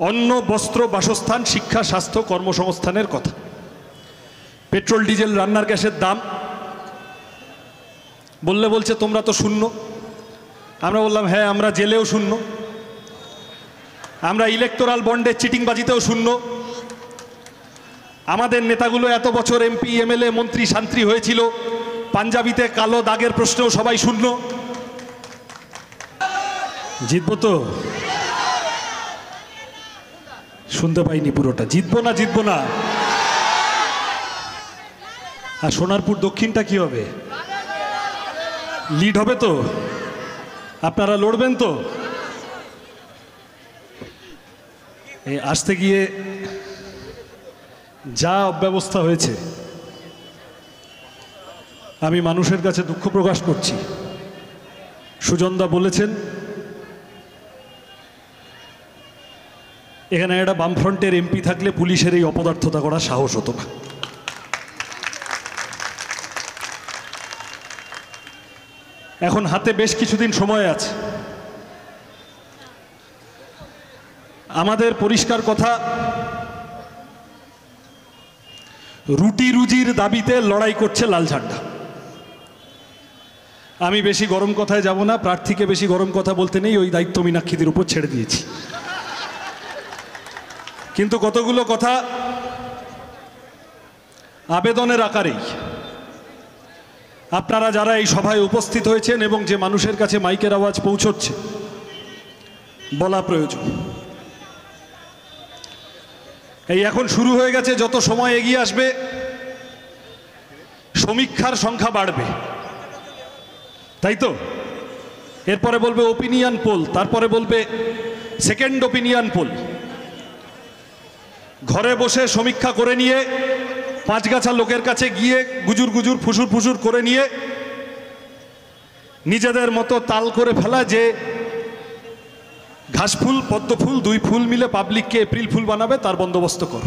অন্ন, বস্ত্র, বাসস্থান, শিক্ষা, স্বাস্থ্য, কর্মসংস্থানের কথা। পেট্রোল, ডিজেল, রান্নার গ্যাসের দাম বলছে তোমরা তো শূন্য। আমরা বললাম হ্যাঁ, আমরা জেলেও শূন্য, আমরা ইলেকটোরাল বন্ডের চিটিংবাজিতেও শূন্য। আমাদের নেতাগুলো এত বছর এমপি, এমএলএ, মন্ত্রী, শান্ত্রী হয়েছিল, পাঞ্জাবিতে কালো দাগের প্রশ্নেও সবাই শূন্য। জিতবো তো? শুনতে পাইনি পুরোটা। জিতবো না? আর সোনারপুর দক্ষিণটা কি হবে? লিড হবে তো? আপনারা লড়বেন তো? এই আসতে গিয়ে যা অব্যবস্থা হয়েছে, আমি মানুষের কাছে দুঃখ প্রকাশ করছি। সুজনদা বলেছেন এখানে একটা বামফ্রন্টের এমপি থাকলে পুলিশের এই অপদার্থতা করার সাহস হতো না। এখন হাতে বেশ কিছুদিন সময় আছে। আমাদের পরিষ্কার কথা, রুটি রুজির দাবিতে লড়াই করছে লাল ঝান্ডা। আমি বেশি গরম কথায় যাব না, প্রার্থীকে বেশি গরম কথা বলতে নেই, ওই দায়িত্ব মীনাক্ষীদের উপর ছেড়ে দিয়েছি। কিন্তু কতগুলো কথা আবেদনের আকারেই আপনারা যারা এই সভায় উপস্থিত হয়েছেন এবং যে মানুষের কাছে মাইকের আওয়াজ পৌঁছচ্ছে বলা প্রয়োজন। এই এখন শুরু হয়ে গেছে, যত সময় এগিয়ে আসবে সমীক্ষার সংখ্যা বাড়বে, তাই তো? এরপরে বলবে ওপিনিয়ন পোল, তারপরে বলবে সেকেন্ড ওপিনিয়ন পোল। ঘরে বসে সমীক্ষা করে নিয়ে, পাঁচগাছা লোকের কাছে গিয়ে গুজুর গুজুর ফুসুর ফুসুর করে নিয়ে নিজেদের মতো তাল করে ফেলা যে ঘাসফুল, পদ্মফুল, দুই ফুল মিলে পাবলিককে এপ্রিল ফুল বানাবে, তার বন্দোবস্ত কর।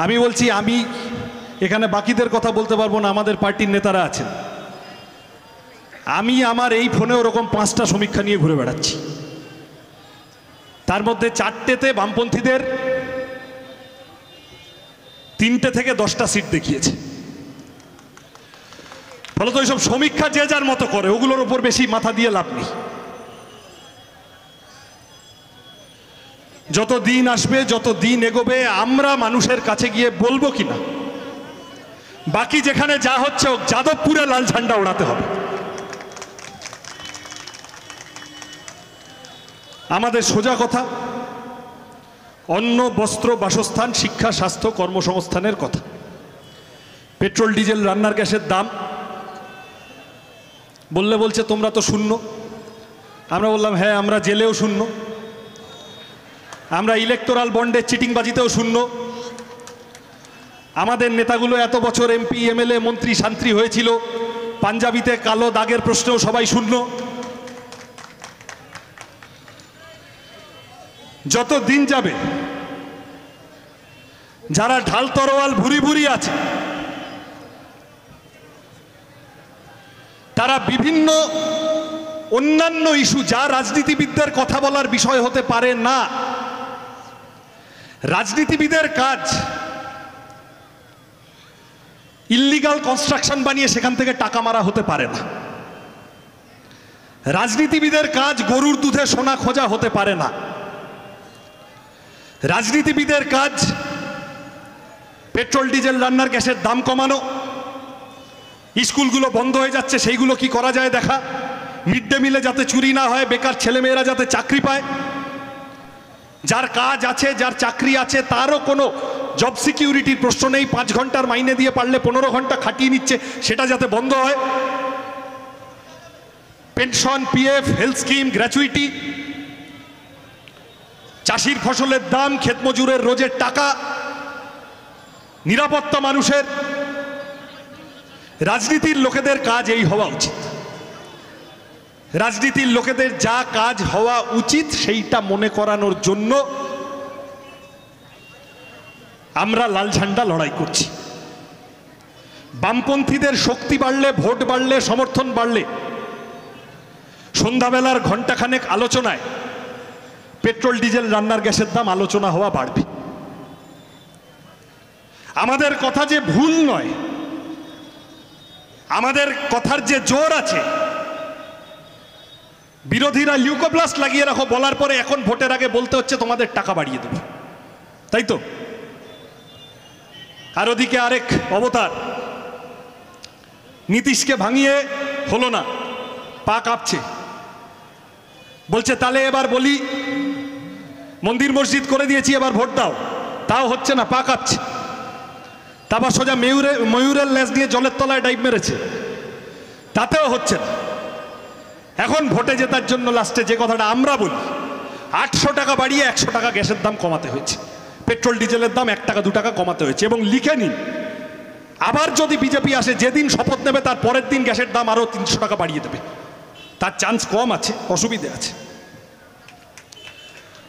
আমি বলছি, আমি এখানে বাকিদের কথা বলতে পারবো না, আমাদের পার্টির নেতারা আছেন। আমি আমার এই ফোনে ওরকম 5টা সমীক্ষা নিয়ে ঘুরে বেড়াচ্ছি, তার মধ্যে 4টেতে বামপন্থীদের 3টে থেকে 10টা সিট দেখিয়েছে। ফলত ওইসব সমীক্ষা যে যার মতো করে, ওগুলোর উপর বেশি মাথা দিয়ে লাভ নেই। যত দিন আসবে, যত দিন এগোবে, আমরা মানুষের কাছে গিয়ে বলবো কিনা বাকি যেখানে যা হচ্ছে যাদবপুরে লাল ঝান্ডা ওড়াতে হবে। আমাদের সোজা কথা, অন্ন, বস্ত্র, বাসস্থান, শিক্ষা, স্বাস্থ্য, কর্মসংস্থানের কথা। পেট্রোল, ডিজেল, রান্নার গ্যাসের দাম বলছে তোমরা তো শূন্য। আমরা বললাম হ্যাঁ, আমরা জেলেও শূন্য, আমরা ইলেকটোরাল বন্ডের চিটিংবাজিতেও শূন্য। আমাদের নেতাগুলো এত বছর এমপি, এমএলএ, মন্ত্রী, শান্ত্রী হয়েছিল, পাঞ্জাবিতে কালো দাগের প্রশ্নেও সবাই শূন্য। যত দিন যাবে যারা ঢাল তরোয়াল ভুরি ভুরি আছে, তারা বিভিন্ন অন্যান্য ইস্যু যা রাজনীতিবিদদের কথা বলার বিষয় হতে পারে না, রাজনীতিবিদের কাজ ইল্লিগাল কনস্ট্রাকশন বানিয়ে সেখান থেকে টাকা মারা হতে পারে না। রাজনীতিবিদের কাজ গরুর দুধে সোনা খোঁজা হতে পারে না। রাজনীতিবিদের কাজ পেট্রোল, ডিজেল, রান্নার গ্যাসের দাম কমানো, স্কুলগুলো বন্ধ হয়ে যাচ্ছে সেইগুলো কি করা যায় দেখা, মিড ডে মিলে যাতে চুরি না হয়, বেকার ছেলেমেয়েরা যাতে চাকরি পায়, যার কাজ আছে, যার চাকরি আছে, তারও কোনো জব সিকিউরিটির প্রশ্ন নেই, 5 ঘন্টার মাইনে দিয়ে পারলে 15 ঘন্টা খাটিয়ে নিচ্ছে, সেটা যাতে বন্ধ হয়। Pension, PF, health scheme, gratuity, চাষির ফসলের দাম, ক্ষেত মজুরের রোজের টাকা, নিরাপত্তা মানুষের। রাজনীতির লোকেদের কাজ এই হওয়া উচিত। রাজনীতির লোকেদের যা কাজ হওয়া উচিত সেইটা মনে করানোর জন্য আমরা লাল ঝান্ডা লড়াই করছি। বামপন্থীদের শক্তি বাড়লে, ভোট বাড়লে, সমর্থন বাড়লে, সন্ধ্যাবেলার ঘণ্টাখানেক আলোচনায় পেট্রোল ডিজেল রান্নার গ্যাসের দাম আলোচনা হওয়া বাড়বে। আমাদের কথা যে ভুল নয়, আমাদের কথার যে জোর আছে। বিরোধীরা লিউকোপ্লাস্ট লাগিয়ে রাখো বলার পরে এখন ভোটের আগে বলতে হচ্ছে তোমাদের টাকা বাড়িয়ে দেব, তাই তো? আর ওদিকে আরেক অবতার, নীতিশকে ভাঙিয়ে হলো না, পা কাঁপছে, বলছে তাহলে এবার বলি মন্দির মসজিদ করে দিয়েছি, এবার ভোট দাও, তাও হচ্ছে না, পা কাঁপছে। তারপর সোজা ময়ূরের লেজ দিয়ে জলের তলায় ডাইভ মেরেছে, তাতেও হচ্ছে না। এখন ভোটে জেতার জন্য লাস্টে যে কথাটা আমরা বলি, 800 টাকা বাড়িয়ে 100 টাকা গ্যাসের দাম কমাতে হয়েছে, পেট্রোল ডিজেলের দাম 1 টাকা 2 টাকা কমাতে হয়েছে। এবং লিখে নিন, আবার যদি বিজেপি আসে, যেদিন শপথ নেবে তার পরের দিন গ্যাসের দাম আরো 300 টাকা বাড়িয়ে দেবে, তার চান্স কম আছে, অসুবিধে আছে।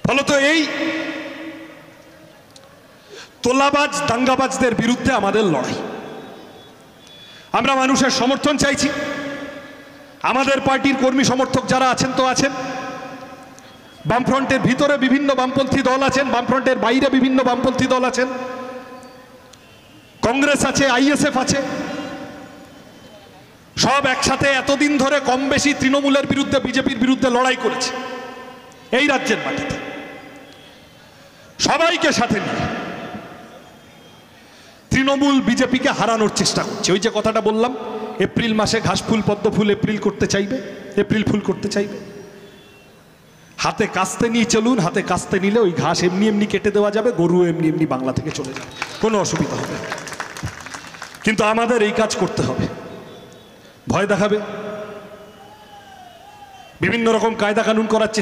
ফলত এই তোলাবাজ দাঙ্গাবাজদের বিরুদ্ধে আমাদের লড়াই। আমরা মানুষের সমর্থন চাইছি। আমাদের পার্টির কর্মী সমর্থক যারা আছেন তো আছেন, বামফ্রন্টের ভিতরে বিভিন্ন বামপন্থী দল আছেন, বামফ্রন্টের বাইরে বিভিন্ন বামপন্থী দল আছেন, কংগ্রেস আছে, আইএসএফ আছে, সব একসাথে এতদিন ধরে কম বেশি তৃণমূলের বিরুদ্ধে, বিজেপির বিরুদ্ধে লড়াই করেছে এই রাজ্যের মাটিতে। সবাইকে সাথে নিয়ে তৃণমূল বিজেপিকে হারানোর চেষ্টা করছে। ওই যে কথাটা বললাম, এপ্রিল মাসে ঘাস ফুল পদ্ম ফুল এপ্রিল করতে চাইবে, এপ্রিল ফুল করতে চাইবে। হাতে কাস্তে নিয়ে চলুন, হাতে কাস্তে নিলে ওই ঘাস এমনি এমনি কেটে দেওয়া যাবে, গরু এমনি এমনি বাংলা থেকে চলে যাবে, কোনো অসুবিধা হবে না। কিন্তু আমাদের এই কাজ করতে হবে। ভয় দেখাবে, বিভিন্ন রকম কায়দা কানুন করার চেষ্টা